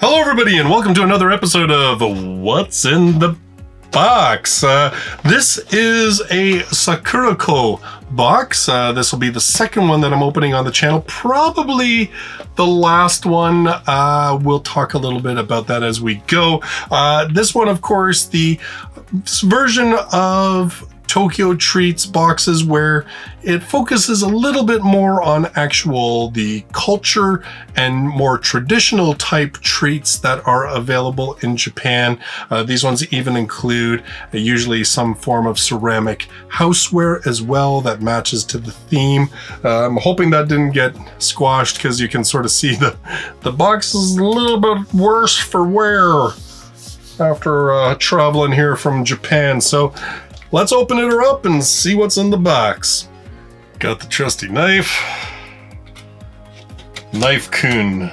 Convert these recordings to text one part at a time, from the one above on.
Hello everybody and welcome to another episode of What's in the Box. This is a Sakuraco box. This will be the second one that I'm opening on the channel. Probably the last one. We'll talk a little bit about that as we go. This one, of course, the version of Tokyo Treats boxes where it focuses a little bit more on the culture and more traditional type treats that are available in Japan. These ones even include usually some form of ceramic houseware as well that matches to the theme. I'm hoping that didn't get squashed because you can sort of see the box is a little bit worse for wear after traveling here from Japan. So let's open it up and see what's in the box. Got the trusty knife. Knife-kun.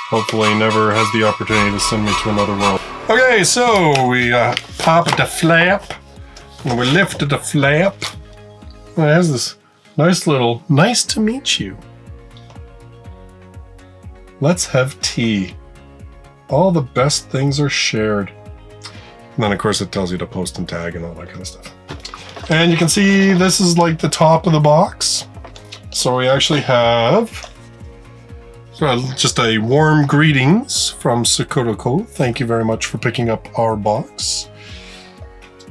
Hopefully never has the opportunity to send me to another world. Okay, so we popped the flap. And we lifted the flap. And it has this nice little, nice to meet you. Let's have tea. All the best things are shared. And then, of course, it tells you to post and tag and all that kind of stuff. And you can see this is like the top of the box. So we actually have just a warm greetings from Sakuraco. Thank you very much for picking up our box.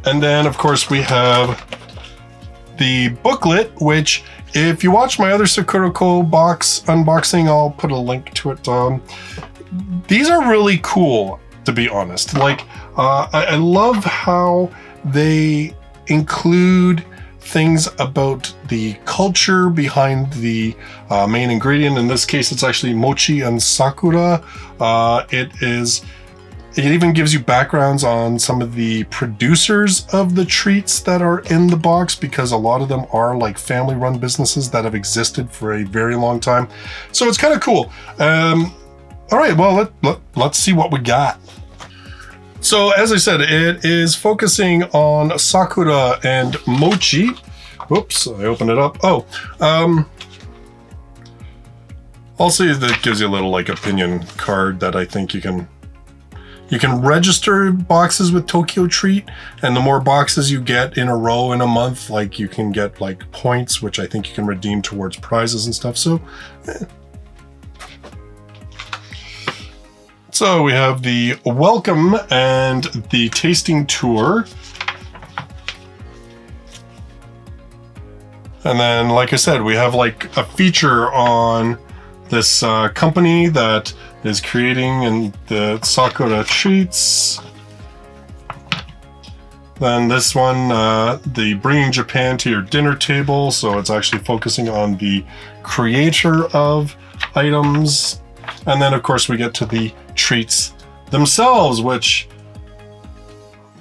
And then, of course, we have the booklet, which if you watch my other Sakuraco box unboxing, I'll put a link to it. These are really cool, to be honest. Like, I love how they include things about the culture behind the main ingredient. In this case, it's actually mochi and sakura. It even gives you backgrounds on some of the producers of the treats that are in the box, because a lot of them are like family-run businesses that have existed for a very long time. So it's kind of cool. All right, well, let's see what we got. So, as I said, it is focusing on Sakura and Mochi. Whoops, I opened it up. Oh, also that gives you a little like opinion card that I think you can register boxes with Tokyo Treat, and the more boxes you get in a row in a month, like you can get like points, which I think you can redeem towards prizes and stuff. So, So we have the welcome and the tasting tour. And then, like I said, we have like a feature on this company that is creating the Sakura treats. Then this one, the bringing Japan to your dinner table. So it's actually focusing on the creator of items. And then, of course, we get to the treats themselves, which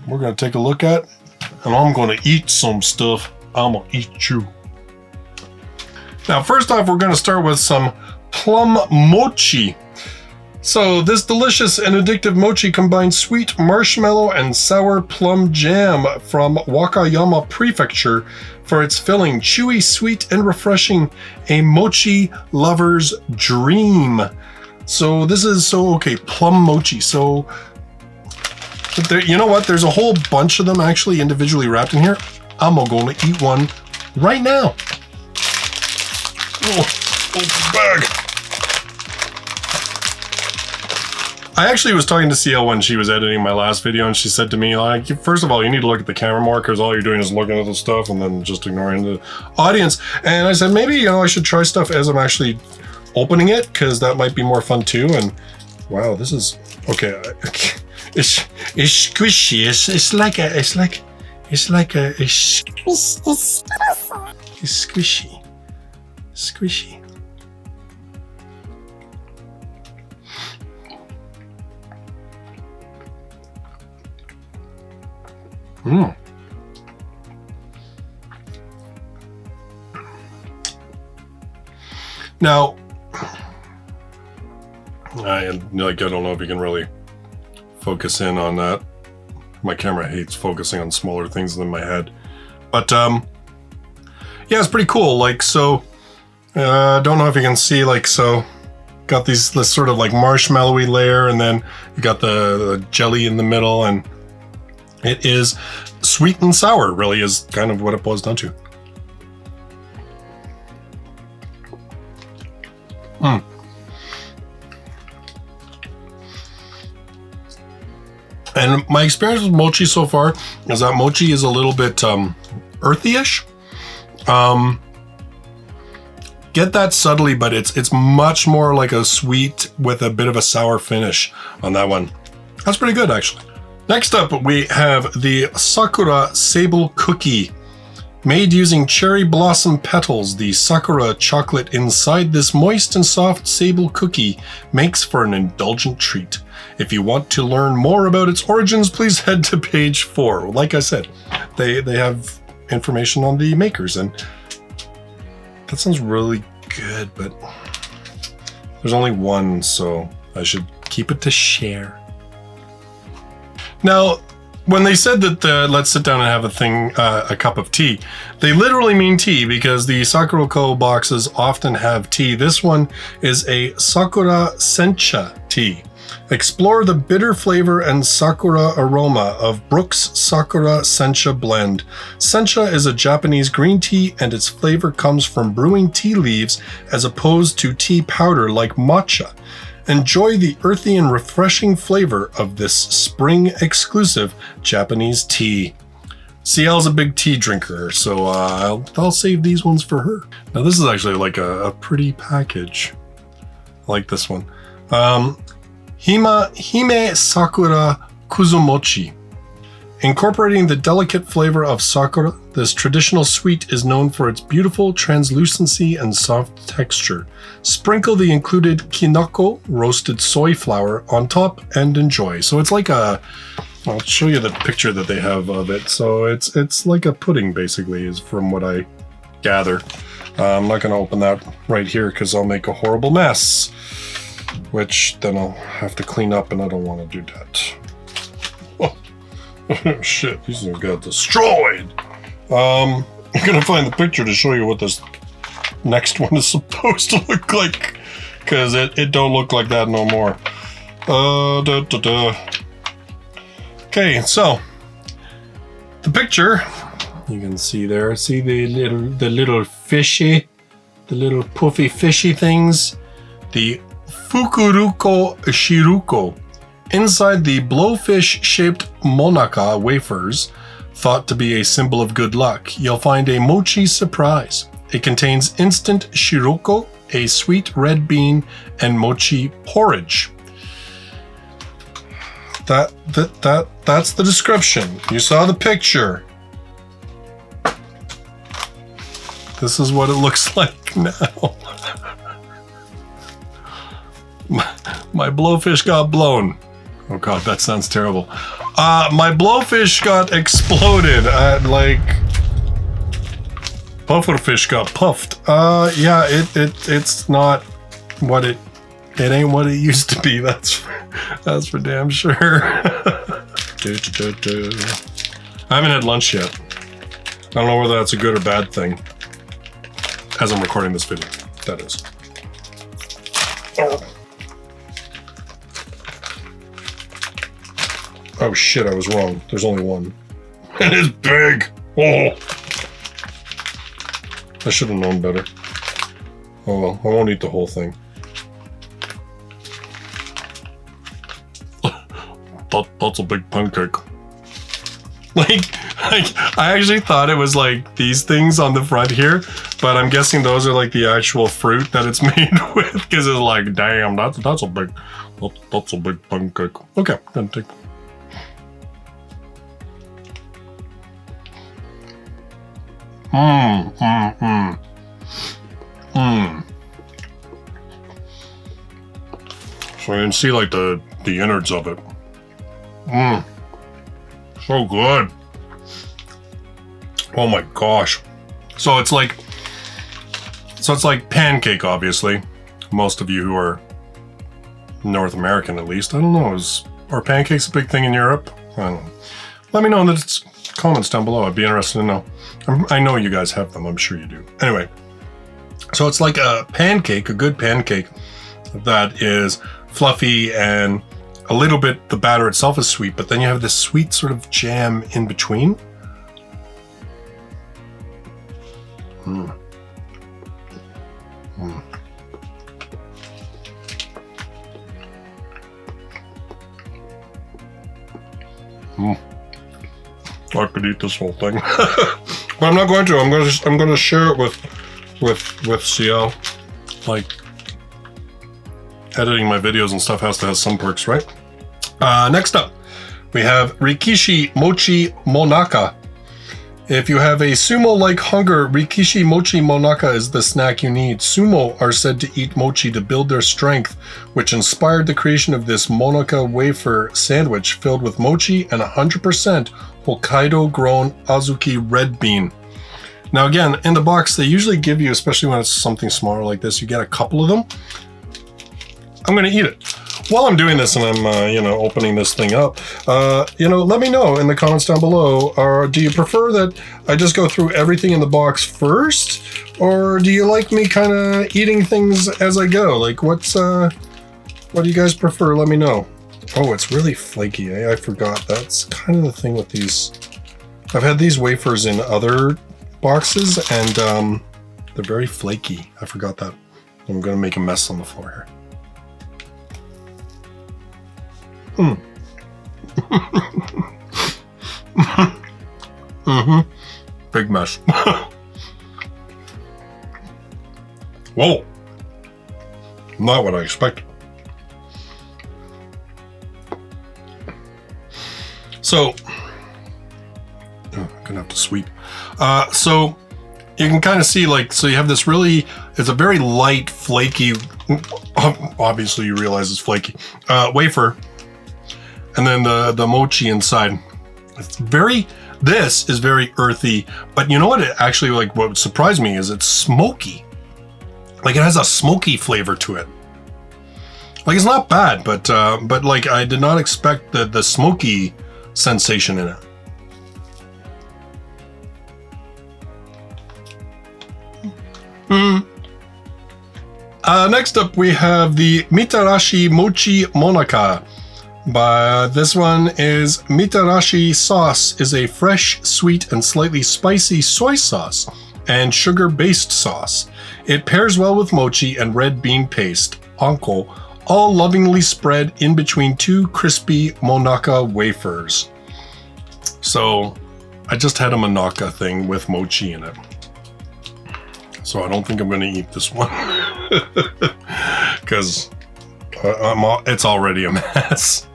we're going to take a look at. And I'm going to eat some stuff. I'm going to eat you. Now, first off, we're going to start with some Plum Mochi. So this delicious and addictive mochi combines sweet marshmallow and sour plum jam from Wakayama Prefecture for its filling, chewy, sweet, and refreshing, a mochi lover's dream. So this is okay, Plum Mochi. So there, you know what? There's a whole bunch of them actually individually wrapped in here. I'm going to eat one right now. Oh, bag. I actually was talking to Ciel when she was editing my last video, and she said to me, like, first of all, you need to look at the camera more, because all you're doing is looking at the stuff and then just ignoring the audience. And I said, maybe, I should try stuff as I'm actually opening it, because that might be more fun too. And wow, this is okay. It's squishy. It's squishy. Now, I don't know if you can really focus in on that. My camera hates focusing on smaller things than my head. But yeah, it's pretty cool. Like, so, don't know if you can see, like, so got this sort of like marshmallowy layer, and then you got the jelly in the middle, and it is sweet and sour, really is kind of what it boils down to. And my experience with mochi so far is that mochi is a little bit earthy-ish. Get that subtly, but it's much more like a sweet with a bit of a sour finish on that one. That's pretty good, actually. Next up, we have the Sakura Sable Cookie. Made using cherry blossom petals, the Sakura chocolate inside this moist and soft sable cookie makes for an indulgent treat. If you want to learn more about its origins, please head to page 4. Like I said, they have information on the makers, and that sounds really good, but there's only one, so I should keep it to share. Now, when they said that let's sit down and have a cup of tea, they literally mean tea, because the Sakuraco boxes often have tea. This one is a Sakura Sencha tea. Explore the bitter flavor and sakura aroma of Brooks Sakura Sencha blend. Sencha is a Japanese green tea, and its flavor comes from brewing tea leaves as opposed to tea powder like matcha. Enjoy the earthy and refreshing flavor of this spring-exclusive Japanese tea. Ciel's a big tea drinker, so I'll save these ones for her. Now this is actually like a pretty package. I like this one. Hime Sakura Mochi. Incorporating the delicate flavor of sakura, this traditional sweet is known for its beautiful translucency and soft texture. Sprinkle the included Kinako roasted soy flour on top and enjoy. So it's like I'll show you the picture that they have of it. So it's like a pudding, basically, is from what I gather. I'm not going to open that right here because I'll make a horrible mess, which then I'll have to clean up, and I don't want to do that. Oh shit, these things got destroyed. I'm gonna find the picture to show you what this next one is supposed to look like, because it don't look like that no more. Okay, so the picture you can see there. See the little fishy, the little puffy fishy things. The Fukuruko Shiruko. Inside the blowfish-shaped Monaka wafers, thought to be a symbol of good luck, you'll find a Mochi Surprise. It contains instant shiroko, a sweet red bean, and mochi porridge. That's the description. You saw the picture. This is what it looks like now. My blowfish got blown. Oh god, that sounds terrible. My blowfish got exploded. Pufferfish got puffed. Yeah, it's not what it ain't what it used to be. That's for damn sure. I haven't had lunch yet. I don't know whether that's a good or bad thing. As I'm recording this video, that is. Oh shit, I was wrong. There's only one. It is big! Oh! I should have known better. Oh well, I won't eat the whole thing. That's a big pancake. Like, I actually thought it was like these things on the front here, but I'm guessing those are like the actual fruit that it's made with, because it's like, damn, that's a big pancake. Okay, then take. So you can see like the innards of it. So good. Oh my gosh. So it's like pancake, obviously. Most of you who are North American, at least. I don't know. Are pancakes a big thing in Europe? I don't know. Let me know in the comments down below. I'd be interested to know. I know you guys have them. I'm sure you do. Anyway, so it's like a pancake, a good pancake, that is fluffy and a little bit, the batter itself is sweet, but then you have this sweet sort of jam in between. Mm. Mm. Mm. I could eat this whole thing, but I'm not going to. I'm going to share it with Ciel. Like, editing my videos and stuff has to have some perks, right? Next up, we have Rikishi Mochi Monaka. If you have a sumo-like hunger, Rikishi Mochi Monaka is the snack you need. Sumo are said to eat mochi to build their strength, which inspired the creation of this Monaka wafer sandwich filled with mochi and 100% Hokkaido-grown Azuki red bean. Now again, in the box, they usually give you, especially when it's something smaller like this, you get a couple of them. I'm going to eat it. While I'm doing this and I'm, opening this thing up, let me know in the comments down below, or do you prefer that I just go through everything in the box first? Or do you like me kind of eating things as I go? Like, what do you guys prefer? Let me know. Oh, it's really flaky. I forgot. That's kind of the thing with these. I've had these wafers in other boxes and they're very flaky. I forgot that. I'm going to make a mess on the floor here. Big mess. Whoa. Not what I expected. So, I'm gonna have to sweep. So you can kind of see, so you have this it's a very light, flaky, obviously you realize it's flaky, wafer. And then the mochi inside. This is very earthy, but you know what? It actually, what surprised me is it's smoky. Like, it has a smoky flavor to it. Like, it's not bad, but I did not expect the smoky sensation in it. Next up, we have the mitarashi Mochi Monaka. This one is mitarashi sauce is a fresh, sweet, and slightly spicy soy sauce and sugar-based sauce. It pairs well with mochi and red bean paste, anko, all lovingly spread in between two crispy Monaka wafers. So I just had a Monaka thing with mochi in it. So I don't think I'm going to eat this one because it's already a mess.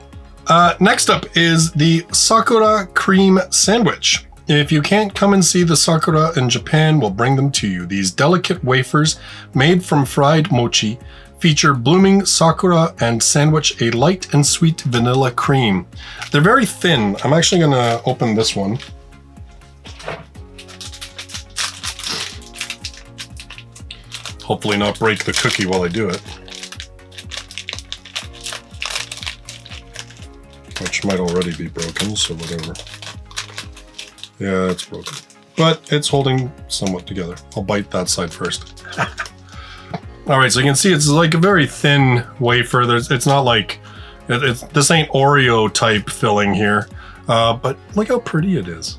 Next up is the Sakura cream sandwich. If you can't come and see the Sakura in Japan, we'll bring them to you. These delicate wafers made from fried mochi feature blooming Sakura and sandwich a light and sweet vanilla cream. They're very thin. I'm actually going to open this one. Hopefully not break the cookie while I do it. Which might already be broken, so whatever. Yeah, it's broken. But it's holding somewhat together. I'll bite that side first. Alright, so you can see it's like a very thin wafer. It's not like... this ain't Oreo type filling here. But look how pretty it is.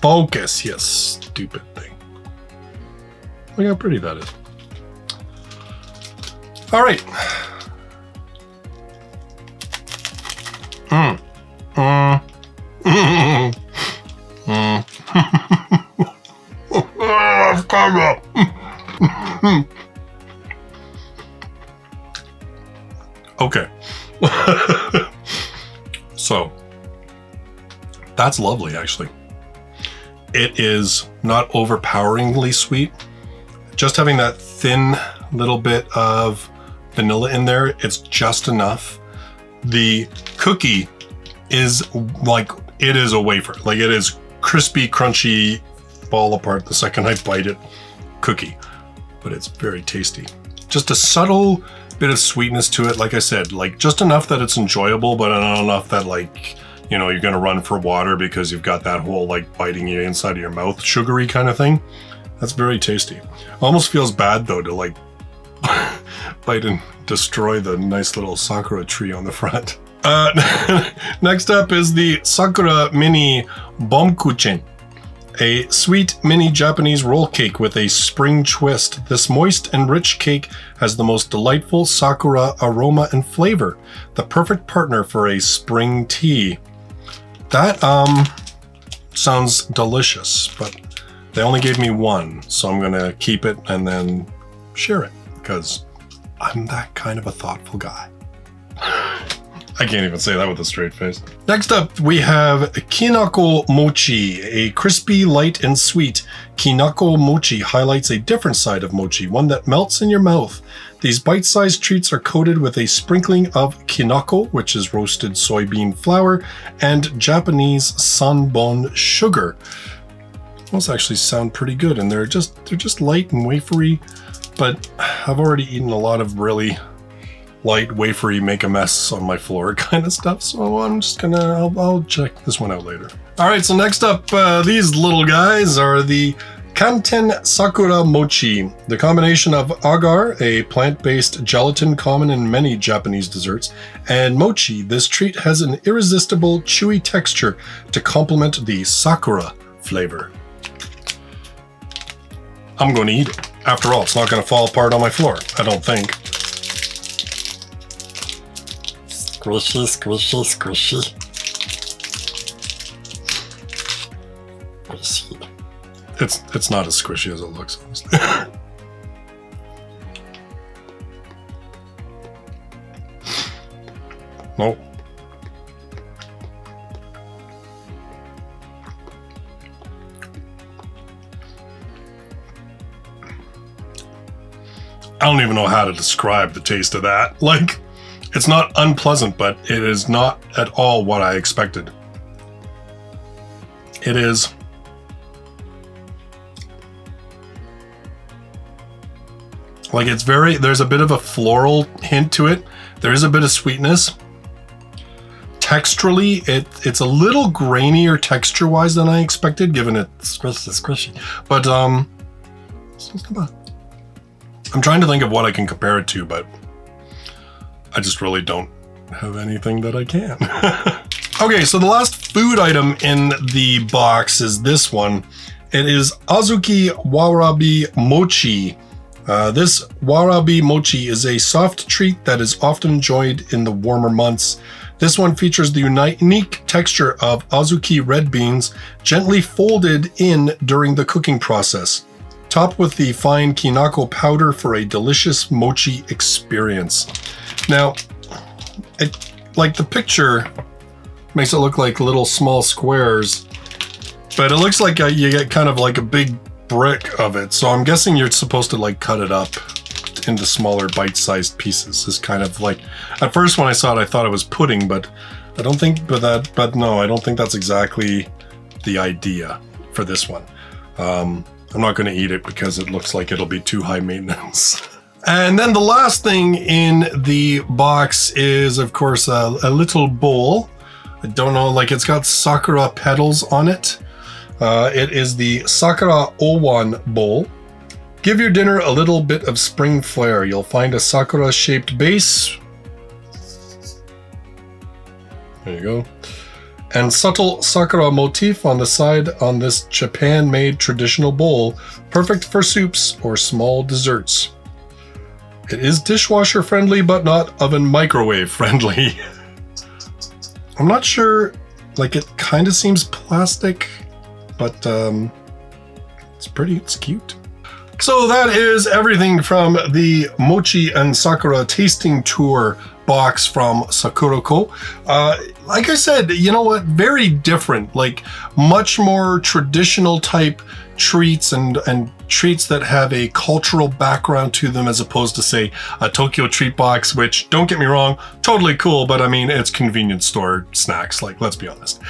Focus, yes, stupid thing. Look how pretty that is. Alright. Okay. So, that's lovely, actually. It is not overpoweringly sweet. Just having that thin little bit of vanilla in there, it's just enough. The cookie is it is a wafer. Like, it is crispy, crunchy, fall apart the second I bite it cookie. But it's very tasty. Just a subtle bit of sweetness to it. Like I said, just enough that it's enjoyable, but not enough that you're gonna run for water because you've got that whole biting you inside of your mouth sugary kind of thing. That's very tasty. Almost feels bad though to like bite and destroy the nice little Sakura tree on the front. Next up is the Sakura Mini Bomkuchen, a sweet mini Japanese roll cake with a spring twist. This moist and rich cake has the most delightful Sakura aroma and flavor, the perfect partner for a spring tea. That sounds delicious, but they only gave me one, so I'm gonna keep it and then share it because I'm that kind of a thoughtful guy. I can't even say that with a straight face. Next up, we have Kinako Mochi, a crispy, light, and sweet. Kinako Mochi highlights a different side of mochi, one that melts in your mouth. These bite-sized treats are coated with a sprinkling of kinako, which is roasted soybean flour, and Japanese sanbon sugar. Those actually sound pretty good, and they're just light and wafery, but I've already eaten a lot of really light, wafery, make a mess on my floor kind of stuff, so I'm just gonna, I'll check this one out later. All right, so next up, these little guys are the Kanten Sakura Mochi, the combination of agar, a plant-based gelatin common in many Japanese desserts, and mochi. This treat has an irresistible, chewy texture to complement the Sakura flavor. I'm going to eat it. After all, it's not going to fall apart on my floor, I don't think. Squishy, squishy, squishy. Squishy. It's not as squishy as it looks, honestly. Nope. I don't even know how to describe the taste of that. Like, it's not unpleasant, but it is not at all what I expected. It is like, it's very, there's a bit of a floral hint to it. There is a bit of sweetness. Texturally, it's a little grainier texture-wise than I expected, given it's squishy. But it's not bad. I'm trying to think of what I can compare it to, but I just really don't have anything that I can. Okay, so the last food item in the box is this one. It is Azuki Warabi Mochi. This Warabi Mochi is a soft treat that is often enjoyed in the warmer months. This one features the unique texture of Azuki red beans gently folded in during the cooking process, topped with the fine Kinako powder for a delicious mochi experience. Now, like the picture makes it look like little small squares, but it looks like you get kind of like a big brick of it. So I'm guessing you're supposed to like cut it up into smaller bite-sized pieces. Is kind of like, at first when I saw it, I thought it was pudding, but I don't think, but no, I don't think that's exactly the idea for this one. I'm not going to eat it because it looks like it'll be too high maintenance. And then the last thing in the box is, of course, a little bowl. I don't know, like it's got Sakura petals on it. It is the Sakura Owan bowl. Give your dinner a little bit of spring flair. You'll find a Sakura-shaped base. There you go. And subtle Sakura motif on the side on this Japan-made traditional bowl, perfect for soups or small desserts. It is dishwasher friendly, but not oven microwave friendly. I'm not sure, like it kind of seems plastic, but it's cute. So that is everything from the Mochi and Sakura tasting tour box from Sakuraco. Like I said, you know what? Very different, like much more traditional type treats and treats that have a cultural background to them, as opposed to say a Tokyo treat box, which, don't get me wrong, totally cool, but I mean, it's convenience store snacks, like, let's be honest.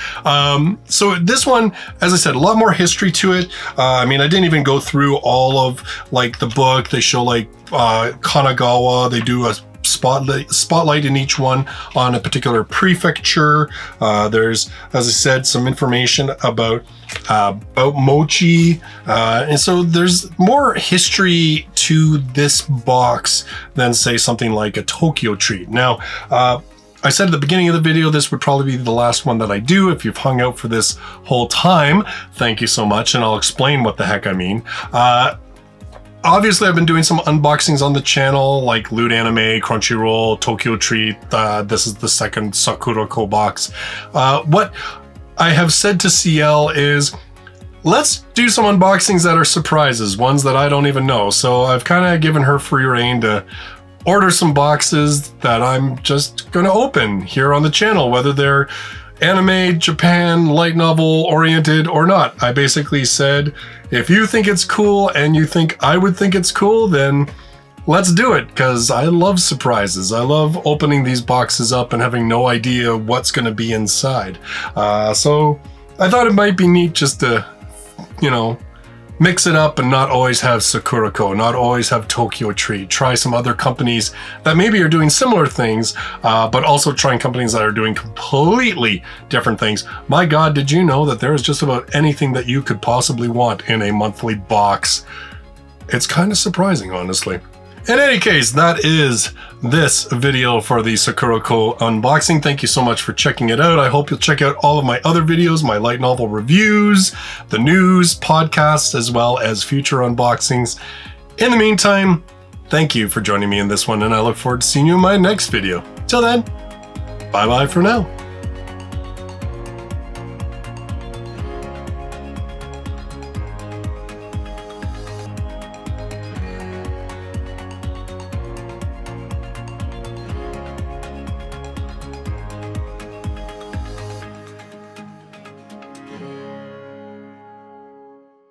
So this one, as I said, a lot more history to it. I mean, I didn't even go through all of like the book. They show like Kanagawa, they do a spotlight in each one on a particular prefecture. There's, as I said, some information about Mochi, and so there's more history to this box than, say, something like a Tokyo treat. Now, I said at the beginning of the video, this would probably be the last one that I do. If you've hung out for this whole time, thank you so much, and I'll explain what the heck I mean. Obviously, I've been doing some unboxings on the channel, like Loot Anime, Crunchyroll, Tokyo Treat. This is the second Sakuraco box. What I have said to Ciel is, let's do some unboxings that are surprises, ones that I don't even know. So I've kind of given her free reign to order some boxes that I'm just going to open here on the channel, whether they're anime, Japan, light novel oriented or not. I basically said, if you think it's cool and you think I would think it's cool, then let's do it, because I love surprises. I love opening these boxes up and having no idea what's going to be inside. So I thought it might be neat just to, you know, mix it up and not always have Sakuraco, not always have Tokyo Treat. Try some other companies that maybe are doing similar things, but also trying companies that are doing completely different things. My God, did you know that there is just about anything that you could possibly want in a monthly box? It's kind of surprising, honestly. In any case, that is this video for the Sakuraco unboxing. Thank you so much for checking it out. I hope you'll check out all of my other videos, my light novel reviews, the news, podcasts, as well as future unboxings. In the meantime, thank you for joining me in this one, and I look forward to seeing you in my next video. Till then, bye-bye for now.